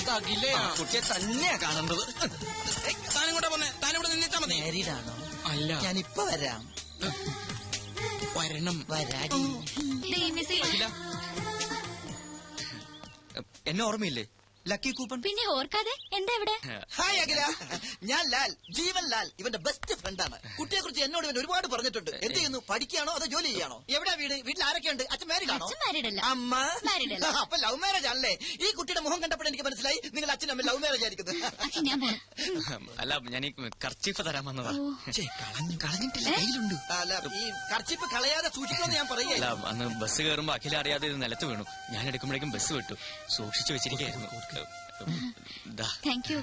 അതകിലേ കുട്ടിയെ തന്നെയാ കാണേണ്ടത്. താനിങ്ങോട്ടാ പോന്നെ? താനിവിടെ നിന്നിട്ടാ മതി. മാരീഡാണോ? അല്ല, ഞാനിപ്പ വരാം. വരണം. വരാടി. എന്നെ ഓർമ്മയില്ലേ? Lucky coupon. പിന്നെ ഓർക്കാതെ എന്താ ഇവിടെ? ഹായ് അഖില, ഞാൻ ലാൽ, ജീവൻ ലാൽ, ഇവന്റെ ബെസ്റ്റ് ഫ്രണ്ടാണ്. കുട്ടിയെ കുറിച്ച് എന്നോട് ഇവൻ ഒരുപാട് പറഞ്ഞിട്ടുണ്ട്. എന്ത് ചെയ്യുന്നു? പഠിക്കുകയാണോ അതോ ജോലി ചെയ്യാണോ? എവിടെയാ വീട്? വീട്ടിൽ ആരൊക്കെയുണ്ട്? അച്ഛൻ മാരീഡാണോ? അമ്മ മാരീഡല്ല. അപ്പൊ ലവ് മാരേജ് ആണല്ലേ? ഈ കുട്ടിയുടെ മുഖം കണ്ടപ്പോൾ എനിക്ക് മനസ്സിലായി നിങ്ങൾ അച്ഛനും അമ്മ ലവ് മാരേജ് ആയിരിക്കുന്നത്. അല്ല, ഞാൻ ഈ കർച്ചീഫ് തരാൻ വന്നതാ. കളഞ്ഞിട്ടില്ല, കയ്യിലുണ്ട്. അല്ല, ഈ കർച്ചീഫ് കളയാതെ സൂക്ഷിക്കണമെന്ന് ഞാൻ പറയുകയല്ല. അന്ന് ബസ് കയറുമ്പോ അഖില അറിയാതെ ഇത് നിലത്ത് വീണു. ഞാൻ എടുക്കുമ്പോഴേക്കും ബസ് വിട്ടു. സൂക്ഷിച്ചു വെച്ചിരിക്കുന്നു. Thank you.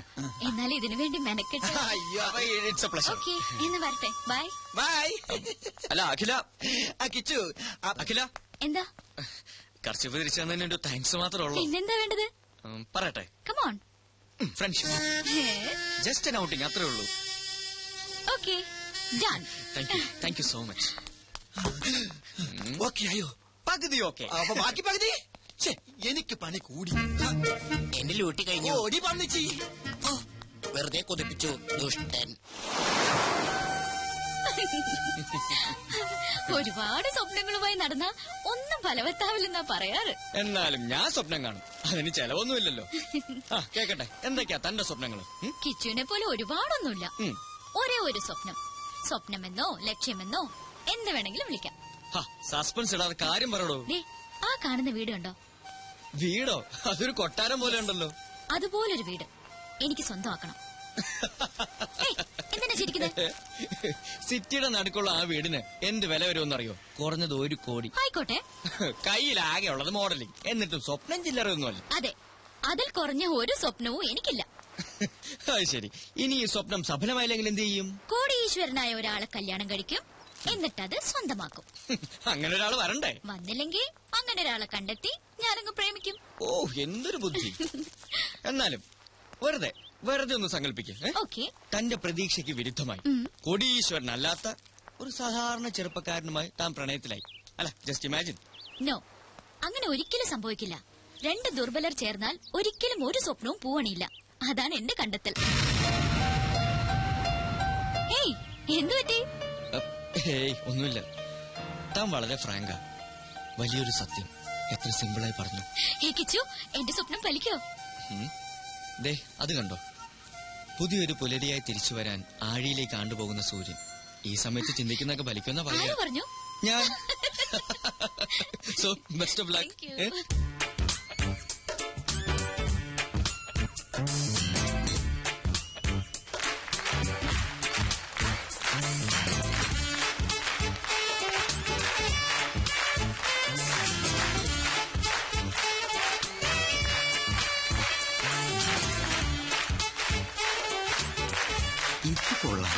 എന്നാലും ഇതിനു വേണ്ടി മെനക്കെട്ട്. ഓക്കെ, എന്ന് വരട്ടെ. Bye bye. അല്ല അഖില, കിച്ചു, അഖില എന്താ? കർച്ചീഫ് തിരിച്ചു തന്നതിന് താങ്ക്സ് മാത്രമേ ഉള്ളൂ. പിന്നെന്താ വേണ്ടത്? പറയട്ടെ. Come on. Friendship, just an outing, അത്രേ ഉള്ളൂ. Okay, done. Thank you so much. Okay ആയോ? പകുതി ഓക്കെ. അപ്പൊ ബാക്കി പകുതി എനിക്ക് പണി കൂടി. എന്റെ ലൂട്ടി കഴിഞ്ഞു. ഓടി പന്നിച്ചി. വെറുതെ കൊതിപ്പിച്ചു ദുഷ്ടൻ. ഒരുപാട് സ്വപ്നങ്ങളുമായി നടന്ന ഒന്നും ഫലവത്താവില്ലെന്നാ പറയാറ്. എന്നാലും ഞാൻ സ്വപ്നം കാണും, അതിന് ചെലവൊന്നുമില്ലല്ലോ. കേക്കട്ടെ, എന്തൊക്കെയാ തന്റെ സ്വപ്നങ്ങള്? കിച്ചുവിനെ പോലെ ഒരുപാടൊന്നുമില്ല, ഒരേ ഒരു സ്വപ്നം. സ്വപ്നമെന്നോ ലക്ഷ്യമെന്നോ എന്ത് വേണമെങ്കിലും വിളിക്കാം. സസ്പെൻസ് ഇടാതെ കാര്യം പറയടോ. ആ കാണുന്ന വീട് കണ്ടോ? വീടോ? അതൊരു കൊട്ടാരം പോലെ ഉണ്ടല്ലോ. അതുപോലൊരു വീട് എനിക്ക് സ്വന്തമാക്കണം. എന്തിനാ ചിരിക്കുന്നത്? സിറ്റിയുടെ നടുക്കുള്ള ആ വീടിന് എന്ത് വില വരുമെന്നറിയോ? കുറഞ്ഞത് 1 കോടി. ആയിക്കോട്ടെ. കയ്യിലാകെ ഉള്ളത് മോഡലിംഗ്, എന്നിട്ടും സ്വപ്നം ചില്ലറയൊന്നുമല്ല. അതെ, അതിൽ കുറഞ്ഞ ഒരു സ്വപ്നവും എനിക്കില്ല. അത് ശരി. ഇനി ഈ സ്വപ്നം സഫലമായില്ലെങ്കിൽ എന്ത് ചെയ്യും? കോടീശ്വരനായ ഒരാളെ കല്യാണം കഴിക്കും, എന്നിട്ടത് സ്വന്തമാക്കും. അങ്ങനെ ഒരാൾ വരണ്ടേ? വന്നില്ലെങ്കിൽ അങ്ങനെ ഒരാളെ കണ്ടെത്തി ഞാനങ്ങ് പ്രേമിക്കും. ഓ, എന്തൊരു ബുദ്ധി. എന്നാലും വെറുതെ ഒന്ന് സങ്കല്പിക്കേ. തന്റെ പ്രതീക്ഷയ്ക്ക് വിരുദ്ധമായി കോടീശ്വരനല്ലാത്ത ഒരു സാധാരണ ചെറുപ്പക്കാരനുമായി താൻ പ്രണയത്തിലായി. അല്ല, ജസ്റ്റ് ഇമാജിൻ. നോ, അങ്ങനെ ഒരിക്കലും സംഭവിക്കില്ല. 2 ദുർബലർ ചേർന്നാൽ ഒരിക്കലും ഒരു സ്വപ്നവും പൂവണിയില്ല. അതാണ് എന്റെ കണ്ടെത്തൽ. ഹേയ്, എന്തു പറ്റി? ഹേയ്, ഒന്നുമില്ല. താൻ വളരെ ഫ്രാങ്കാ. വലിയൊരു സത്യം എത്ര സിമ്പിളായി പറഞ്ഞു. കിച്ചു, എന്റെ സ്വപ്നം ഫലിക്കോ? ദേ, അത് കണ്ടോ? പുതിയൊരു പുലരിയായി തിരിച്ചു വരാൻ ആഴിയിലേക്ക് ആണ്ടുപോകുന്ന സൂര്യൻ. ഈ സമയത്ത് ചിന്തിക്കുന്നൊക്കെ ഫലിക്കുന്ന പറഞ്ഞു ഞാൻ. So best of luck. ഇത് കൊള്ളാം.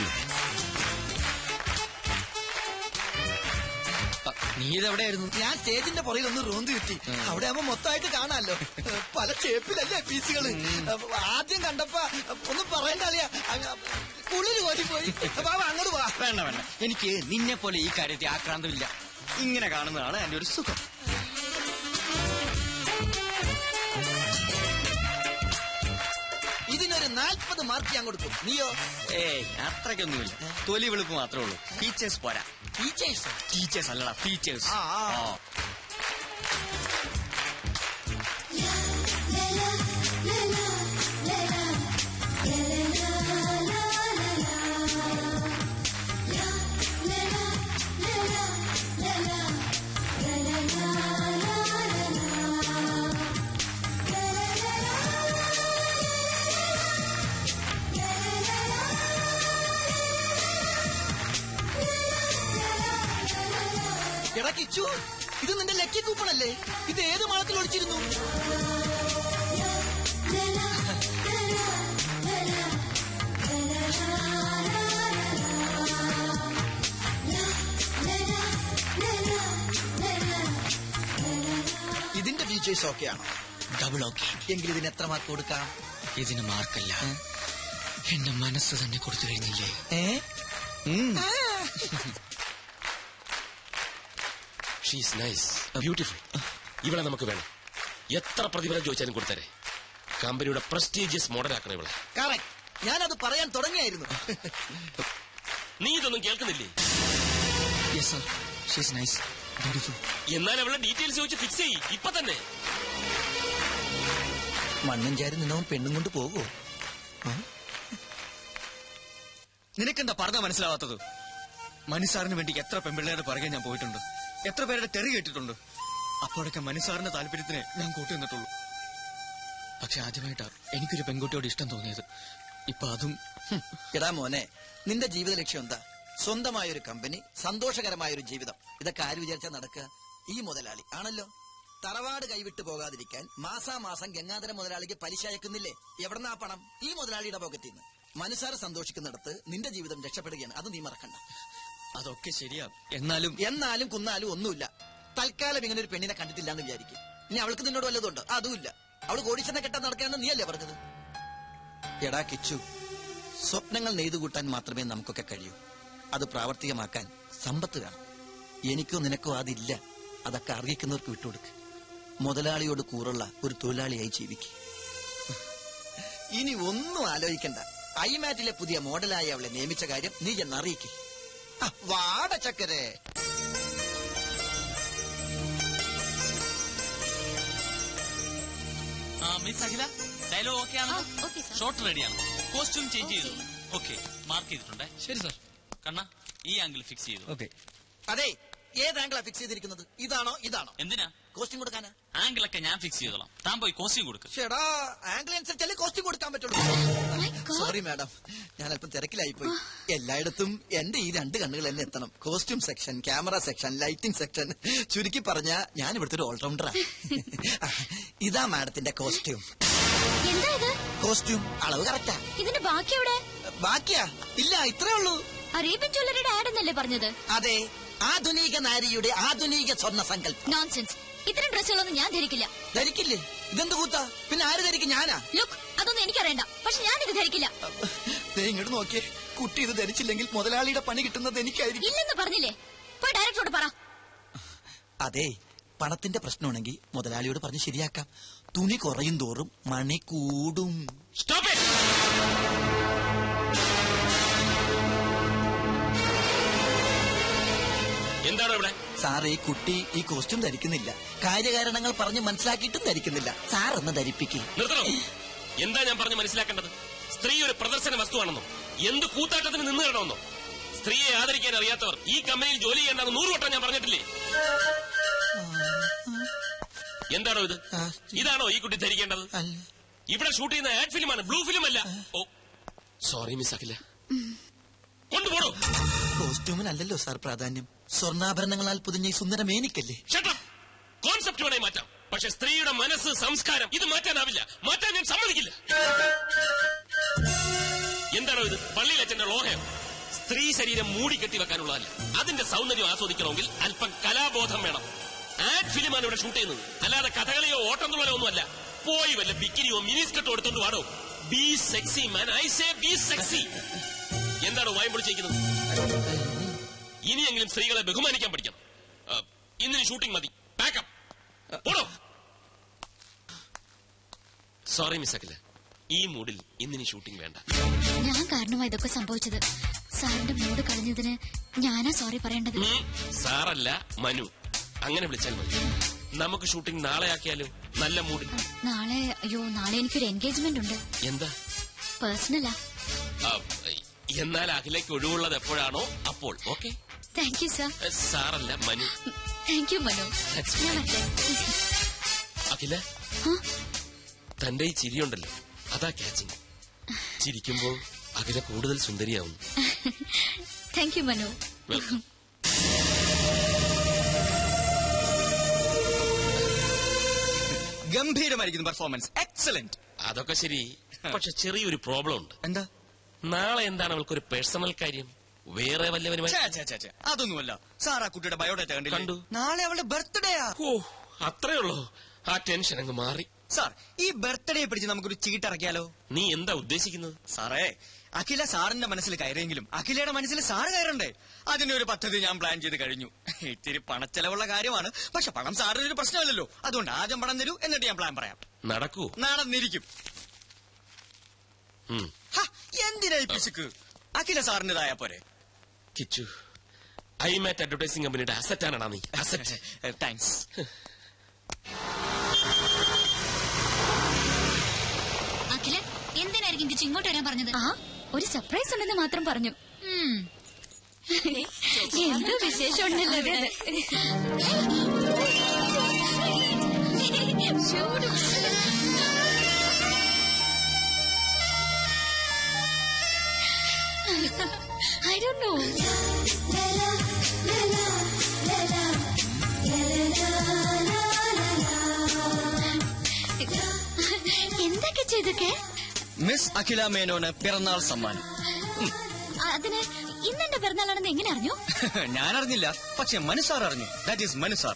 നീ ഇതെവിടെയായിരുന്നു? ഞാൻ സ്റ്റേജിന്റെ പുറകിൽ ഒന്ന് റൂന്ത് കിട്ടി. അവിടെ ആവുമ്പോ മൊത്തമായിട്ട് കാണാമല്ലോ. പല ഷേപ്പിലല്ലേ പീസുകള്. ആദ്യം കണ്ടപ്പോ ഒന്നും പറയണ്ട അറിയാ, കുളിര് കോരിപ്പോയി. അങ്ങോട്ട് പോവാ. വേണ്ട, എനിക്ക് നിന്നെ പോലെ ഈ കാര്യത്തിൽ ആക്രാന്തമില്ല. ഇങ്ങനെ കാണുന്നതാണ് എന്റെ ഒരു സുഖം. ഇതിനൊരു 40 മാർക്ക് ഞാൻ കൊടുക്കും. നീയോ? അത്രയ്ക്കൊന്നുമില്ല. തൊലി വെളുപ്പ് മാത്രമേ ഉള്ളൂ. ഫീച്ചേഴ്സ് പോരാ. ടീച്ചേഴ്സ് അല്ലടാ, ഫീച്ചേഴ്സ്. എടാ കിച്ചു, ഇത് നിന്റെ ലക്കി കൂപ്പണല്ലേ? ഇത് ഏത് മാളത്തിൽ ഒളിച്ചിരുന്നു? ഇതിന്റെ ഫീച്ചേഴ്സ് ഓക്കെ ആണോ? Double okay. എങ്കിൽ ഇതിന് എത്ര മാർക്ക് കൊടുക്കാം? ഇതിന് മാർക്കല്ല, എന്റെ മനസ്സ് തന്നെ കൊടുത്തു കഴിഞ്ഞില്ലേ? She's nice, beautiful. ഇവളെ നമുക്ക് വേണം. എത്ര പ്രതിഫലം ചോദിച്ചാലും കൊടുത്തരെ. കമ്പനിയുടെ പ്രസ്റ്റീജിയസ് മോഡലാക്കണം ഇവളെ. കറക്റ്റ്, ഞാനത് പറയാൻ തുടങ്ങിയായിരുന്നു. നീ ഇതൊന്നും കേൾക്കുന്നില്ലേ? Yes sir, she is nice, beautiful. എന്നാൽ അവളുടെ ഡീറ്റെയിൽസ് ചോദിച്ച് ഫിക്സ് ചെയ്യ് ഇപ്പൊ തന്നെ. മണ്ണും ചാരി നിന്നവൻ പെണ്ണും കൊണ്ട് പോകുമോ? നിനക്കെന്താ പറഞ്ഞാ മനസ്സിലാവാത്തത്? മനുസാറിന് വേണ്ടി എത്ര പെൺപിള്ളേരുടെ പുറകെ ഞാൻ പോയിട്ടുണ്ട്, എത്ര പേരുടെ തെറി കേട്ടിട്ടുണ്ട്. അപ്പോഴൊക്കെ മനുസാറിന്റെ താല്പര്യത്തിന് ഞാൻ കൂട്ടി നിന്നിട്ടുള്ളൂ. പക്ഷെ ആദ്യമായിട്ടാ എനിക്കൊരു പെൺകുട്ടിയോട് ഇഷ്ടം തോന്നിയത്. ഇപ്പൊ അതും. എടാ മോനെ, നിന്റെ ജീവിത ലക്ഷ്യം എന്താ? സ്വന്തമായൊരു കമ്പനി, സന്തോഷകരമായൊരു ജീവിതം. ഇതൊക്കെ ആര് വിചാരിച്ചാ നടക്കുക? ഈ മുതലാളി ആണല്ലോ. തറവാട് കൈവിട്ടു പോകാതിരിക്കാൻ മാസാമാസം ഗംഗാധര മുതലാളിക്ക് പലിശ അയക്കുന്നില്ലേ? എവിടെന്നാ പണം? ഈ മുതലാളിയുടെ പോക്കറ്റിൽ നിന്ന്. മനുസാറ് സന്തോഷിക്കുന്നിടത്ത് നിന്റെ ജീവിതം രക്ഷപ്പെടുകയാണ്, അത് നീ മറക്കണ്ട. അതൊക്കെ ശരിയാ, എന്നാലും കുന്നാലും ഒന്നുമില്ല. തൽക്കാലം ഇങ്ങനെ ഒരു പെണ്ണിനെ കണ്ടിട്ടില്ല എന്ന് വിചാരിക്കും. ഇനി അവൾക്ക് നിന്നോട് വല്ലതുണ്ട്? അതുമില്ല. അവള് കോടീശ്വരനെ കെട്ടാൻ നടക്കുകയാണെന്ന് നീയല്ലേ പറഞ്ഞത്? എടാ കിച്ചു, സ്വപ്നങ്ങൾ നെയ്തുകൂട്ടാൻ മാത്രമേ നമുക്കൊക്കെ കഴിയൂ. അത് പ്രാവർത്തികമാക്കാൻ സമ്പത്ത് വേണം. എനിക്കോ നിനക്കോ അതില്ല. അതൊക്കെ അറിയിക്കുന്നവർക്ക് വിട്ടുകൊടുക്ക്. മുതലാളിയോട് കൂറുള്ള ഒരു തൊഴിലാളിയായി ജീവിക്കും. ഇനി ഒന്നും ആലോചിക്കണ്ട. ഐമാറ്റിലെ പുതിയ മോഡലായി അവളെ നിയമിച്ച കാര്യം നീ എന്ന് അറിയിക്കും. വാട ചക്കരെ. മിസ് അഖില, ഡയലോഗ് ഓക്കെ ആണ്? ഷോട്ട് റെഡിയാണ്. കോസ്റ്റ്യൂം ചേഞ്ച് ചെയ്തു. ഓക്കെ, മാർക്ക് ചെയ്തിട്ടുണ്ട്. ശരി സർ. കണ്ണ, ഈ ആംഗിൾ ഫിക്സ് ചെയ്തു. ഓക്കെ. അതെ, ഏത് ആംഗിളാ ഫിക്സ് ചെയ്തിരിക്കുന്നത്? ഇതാണോ ഇതാണോ? എന്തിനാ? കോസ്റ്റ്യൂം കൊടുക്കാനാ. ആംഗിളൊക്കെ ഞാൻ ഫിക്സ് ചെയ്തോളാം. താൻ പോയി കോസ്റ്റ്യൂം കൊടുക്കും. ചേടാ, ആംഗിൾ അനുസരിച്ചല്ലേ കോസ്റ്റ്യൂം കൊടുക്കാൻ പറ്റുള്ളൂ. സോറി മാഡം, ഞാൻ അല്പം തിരക്കിലായി പോയി. എല്ലായിടത്തും എന്റെ ഈ രണ്ട് കണ്ണുകൾ തന്നെ എത്തണം. Costume section, camera section, lighting section. ചുരുക്കി പറഞ്ഞ ഞാൻ ഇവിടുത്തെ ഒരു ഓൾറൗണ്ടറാ. ഇതാ മാഡത്തിന്റെ കോസ്റ്റ്യൂം. കോസ്റ്റ്യൂം അളവ് കറക്റ്റാ. ഇതിന്റെ ബാക്കി എവിടെ? ബാക്കിയാ? ഇല്ല, ഇത്രേ ഉള്ളൂ. അറേബ്യൻ ജ്വല്ലറിയുടെ ആഡ് എന്നല്ലേ പറഞ്ഞത്? അതെ, ആധുനിക നാരിയുടെ ആധുനിക സ്വർണ്ണ സങ്കല്പം. നോൺസെൻസ്. ഇത്തരം ഡ്രസ്സുകളൊന്നും ഞാൻ ധരിക്കില്ല. ധരിക്കില്ലേ? ഇതെന്ത് കൂത്താ? പിന്നെ ആര് ധരിക്കും? ഞാനാ? ലുക്ക്, അതൊന്നും എനിക്കറിയണ്ട. പക്ഷെ ഞാൻ ഇത് ധരിക്കില്ല. ഇങ്ങോട്ട് നോക്കിയേ, കുട്ടി ഇത് ധരിച്ചില്ലെങ്കിൽ മുതലാളിയുടെ പണി കിട്ടുന്നത് എനിക്കായിരിക്കും. ഇല്ലെന്ന് പറഞ്ഞില്ലേ? പോയി ഡയറക്ടറോട് പറ. അതെ, പണത്തിന്റെ പ്രശ്നമാണെങ്കിൽ മുതലാളിയോട് പറഞ്ഞ് ശരിയാക്കാം. തുണി കുറയും തോറും മണി കൂടും. Stop it. എന്താണോ ഇവിടെ? സാർ, ഈ കുട്ടി ഈ കോസ്റ്റ്യൂം ധരിക്കുന്നില്ല. കാര്യകാരണങ്ങൾ പറഞ്ഞ് മനസ്സിലാക്കിയിട്ടും ധരിക്കുന്നില്ല. സാർ ഒന്ന് ധരിപ്പിക്കും. നിർത്തണോ? എന്താ ഞാൻ പറഞ്ഞ് മനസ്സിലാക്കേണ്ടത്? സ്ത്രീ ഒരു പ്രദർശന വസ്തുവാണെന്നോ, എന്ത് കൂത്താട്ടത്തിന് നിന്ന് തരണമെന്നോ? സ്ത്രീയെ ആദരിക്കാൻ അറിയാത്തവർ ഈ കമ്പനിയിൽ ജോലി ചെയ്യേണ്ടെന്ന് 100 വട്ടം ഞാൻ പറഞ്ഞിട്ടില്ലേ? എന്താണോ ഇത്? ഇതാണോ ഈ കുട്ടി ധരിക്കേണ്ടത്? ഇവിടെ ഷൂട്ട് ചെയ്യുന്ന ആഡ് ഫിലിമാണ്, ബ്ലൂ ഫിലിം അല്ല. ഓ സോറി മിസ് അഖില, കൊണ്ടുപോടോ. കോസ്റ്റ്യൂമിനല്ലല്ലോ സാർ പ്രാധാന്യം, സ്വർണ്ണാഭരണങ്ങളാൽ പൊതിഞ്ഞ ഈ സുന്ദര മേനിക്കല്ലേ. കോൺസെപ്റ്റ് വേണേ മാറ്റാം, പക്ഷെ സ്ത്രീയുടെ മനസ്സ്, സംസ്കാരം ഇത് മാറ്റാനാവില്ല. മാറ്റാൻ ഞാൻ സമ്മതിക്കില്ല. എന്താണോ ഇത്? പള്ളിയിലച്ഛന്റെ ലോഹയം. സ്ത്രീ ശരീരം മൂടിക്കെട്ടി വെക്കാനുള്ളതല്ല. അതിന്റെ സൗന്ദര്യം ആസ്വദിക്കണമെങ്കിൽ അല്പം കലാബോധം വേണം. ആഡ് ഫിലിമാണ് ഇവിടെ ഷൂട്ട് ചെയ്യുന്നത്, അല്ലാതെ കഥകളിയോ ഓട്ടംതുള്ളലോ ഒന്നുമല്ല. പോയി വല്ല ബിക്കിനിയോ മിനിസ്കർട്ടോ എടുത്തോണ്ട് വാടോ. Be sexy man, I say be sexy. എന്താണോ വായും പൊളിച്ചിരിക്കുന്നത്? ഇനിയെങ്കിലും സ്ത്രീകളെ ബഹുമാനിക്കാൻ പഠിക്കണം. ഇന്നിന് ഷൂട്ടിംഗ് മതി. പാക്കപ്പ്. പോടോ. സോറി മിസ് അഖില, ഈ മൂഡിൽ ഇന്നിന് ഷൂട്ടിംഗ് വേണ്ട. ഞാൻ കാരണമായി ഇതൊക്കെ സംഭവിച്ചത്. സാറിന്റെ മൂഡ് കളഞ്ഞതിന് ഞാനാ സോറി പറയേണ്ടത്. സാറല്ല, മനു. അങ്ങനെ വിളിച്ചാൽ മതി. നമുക്ക് ഷൂട്ടിംഗ് നാളെ ആക്കിയാലോ? നല്ല മൂഡിൽ. നാളെ? അയ്യോ, നാളെ എനിക്കൊരു എൻഗേജ്മെന്റ് ഉണ്ട്. എന്താ? പേഴ്സണലാ. എന്നാൽ അഖിലേക്ക് ഒഴിവുള്ളത് എപ്പോഴാണോ അപ്പോൾ. ഓക്കെ. Thank you sir. സാറല്ല, മനു. Thank you Manu. ഞാൻ വരട്ടെ. അഖില, തന്റെ ഈ ചിരിയുണ്ടല്ലോ, അതാ ക്യാച്ചിങ്. ചിരിക്കുമ്പോ അഖില കൂടുതൽ സുന്ദരിയാവുന്നു. Thank you Manu. വെൽക്കം. ഗംഭീരമായിരിക്കുന്നു പെർഫോമൻസ്. എക്സലന്റ്. അതൊക്കെ ശരി, പക്ഷെ ചെറിയൊരു പ്രോബ്ലം ഉണ്ട്. എന്താ? നാളെ എന്താണ് അവൾക്കൊരു പേഴ്സണൽ കാര്യം? വേറെ വല്ലവരുമായി? അതൊന്നുമല്ല സാർ. ആ കുട്ടിയുടെ ബയോഡേറ്റ കണ്ടു. നാളെ അവളുടെ ബർത്ത്ഡേയാ. ഓ, അത്രേ ഉള്ളൂ. ആ ടെൻഷൻ അങ്ങ് മാറി. സാർ, ഈ ബർത്ത്ഡേ പിടിച്ച് നമുക്കൊരു ചീട്ടിറക്കിയാലോ? നീ എന്താ ഉദ്ദേശിക്കുന്നത്? സാറേ, അഖില സാറിന്റെ മനസ്സിൽ കയറിയെങ്കിലും അഖിലയുടെ മനസ്സിൽ സാറ് കയറണ്ടേ? അതിനൊരു പദ്ധതി ഞാൻ പ്ലാൻ ചെയ്ത് കഴിഞ്ഞു. ഇത്തിരി പണച്ചെലവുള്ള കാര്യമാണ്, പക്ഷെ പണം സാറിനൊരു പ്രശ്നമല്ലല്ലോ. അതുകൊണ്ട് ആദ്യം പണം തരൂ, എന്നിട്ട് ഞാൻ പ്ലാൻ പറയാം. നടക്കൂ? നടന്നിരിക്കും. എന്തിനാ ഈ പിശുക്ക്? അഖില സാറിന്റേതായ പോരെ. കിച്ചു, ഐമാറ്റ് അഡ്വർടൈസിംഗ് കമ്പനിയുടെ അസറ്റാണടാ നീ. അസറ്റ്. താങ്ക്സ്. അഖില എന്തിനായിരിക്കും കിച്ചു ഇങ്ങോട്ട് വരാൻ പറഞ്ഞത്? ഒരു സർപ്രൈസ് ഉണ്ടെന്ന് മാത്രം പറഞ്ഞു. എന്തോ വിശേഷം ഉണ്ടല്ലോ. I don't know. എന്തൊക്കെ ചെയ്തൊക്കെ? മിസ് അഖില മേനോന് പിറന്നാൾ സമ്മാനം. അതിന് ഇന്നെന്റെ പിറന്നാളാണെന്ന് എങ്ങനെ അറിഞ്ഞു? ഞാൻ അറിഞ്ഞില്ല, പക്ഷെ മനുസാർ അറിഞ്ഞു. That is മനുസാർ.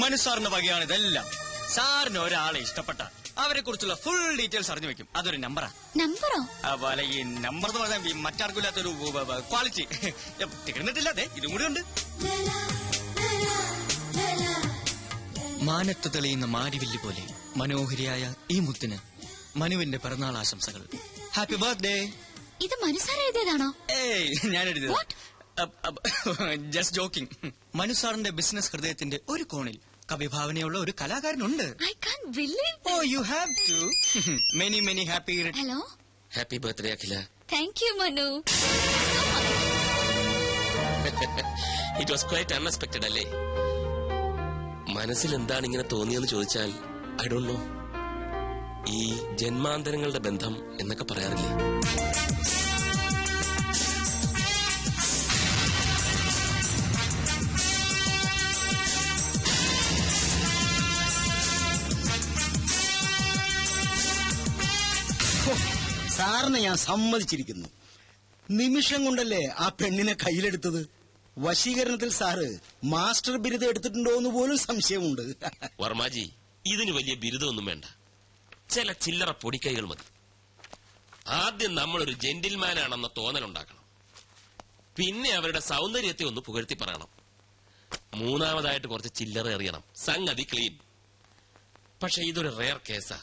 മനുസാറിന്റെ വകയാണ് ഇതെല്ലാം. സാറിന് ഒരാളെ ഇഷ്ടപ്പെട്ട അവരെ കുറിച്ചുള്ള ഫുൾ ഡീറ്റെയിൽസ് അറിഞ്ഞു വെക്കും. അതൊരു നമ്പറാ. നമ്പറോ? അതുപോലെ ഈ നമ്പർ എന്ന് പറഞ്ഞാൽ മറ്റാർക്കും ഇല്ലാത്തൊരു ക്വാളിറ്റി. തീർന്നിട്ടില്ല, അതെ ഇതും കൂടി ഉണ്ട്. മാനത്ത് തെളിയുന്ന മാരിവില്ല് പോലെ മനോഹരിയായ ഈ മുത്തിന് മനുവിന്റെ പിറന്നാൾ ആശംസകൾ. Happy birthday. ഇത് മനുസാർ എഴുതിയതാണോ? ഏയ്, ഞാൻ എഴുതിയത്. Just joking. മനുസാറിന്റെ ബിസിനസ് ഹൃദയത്തിന്റെ ഒരു കോണിൽ കവിഭാവനയുള്ള ഒരു കലാകാരനുണ്ട്. I can't believe it. Oh, you have to. Many, many happy. Hello. Happy birthday Akhila. Thank you, Manu. It was quite unexpected അല്ലേ? മനസ്സിൽ എന്താണ് ഇങ്ങനെ തോന്നിയെന്ന് ചോദിച്ചാൽ ഐ ഡോണ്ട് നോ. ഈ ജന്മാന്തരങ്ങളുടെ ബന്ധം എന്നൊക്കെ പറയാറില്ലേ? സാറിനെ ഞാൻ സമ്മതിച്ചിരിക്കുന്നു. നിമിഷം കൊണ്ടല്ലേ ആ പെണ്ണിനെ കയ്യിലെടുത്തത്. വശീകരണത്തിൽ സാറ് മാസ്റ്റർ ബിരുദം എടുത്തിട്ടുണ്ടോ എന്ന് പോലും സംശയമുണ്ട്. വർമാജി, ഇതിന് വലിയ ബിരുദമൊന്നും വേണ്ട. ചില ചില്ലറ പൊടിക്കൈകൾ മതി. ആദ്യം നമ്മളൊരു ജെന്റിൽമാനാണെന്ന തോന്നലുണ്ടാക്കണം. പിന്നെ അവരുടെ സൗന്ദര്യത്തെ ഒന്ന് പുകഴ്ത്തി പറയണം. മൂന്നാമതായിട്ട് കുറച്ച് ചില്ലറ എറിയണം. സംഗതി ക്ലീൻ. പക്ഷെ ഇതൊരു റെയർ കേസാ.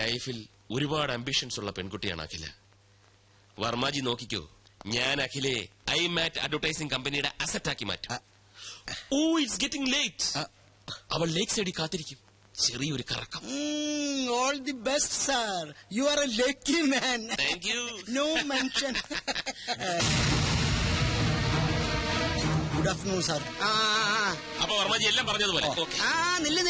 ലൈഫിൽ ഒരുപാട് അംബിഷൻസ് ഉള്ള പെൺകുട്ടിയാണ് അഖില. വർമാജി നോക്കിക്കോ, ഞാൻ അഖിലെ ഐമാറ്റ് അഡ്വർടൈസിംഗ് കമ്പനിയുടെ അസറ്റാക്കി മാറ്റും. Oh, it's getting late. അവൾ ലേക്ക് സൈഡിൽ കാത്തിരിക്കും. ചെറിയൊരു കറക്കം. All the best sir. You are a lucky man. Thank you. No mention. Good afternoon sir. അപ്പൊ വർമാജി എല്ലാം പറഞ്ഞതുപോലെ. നില്ല്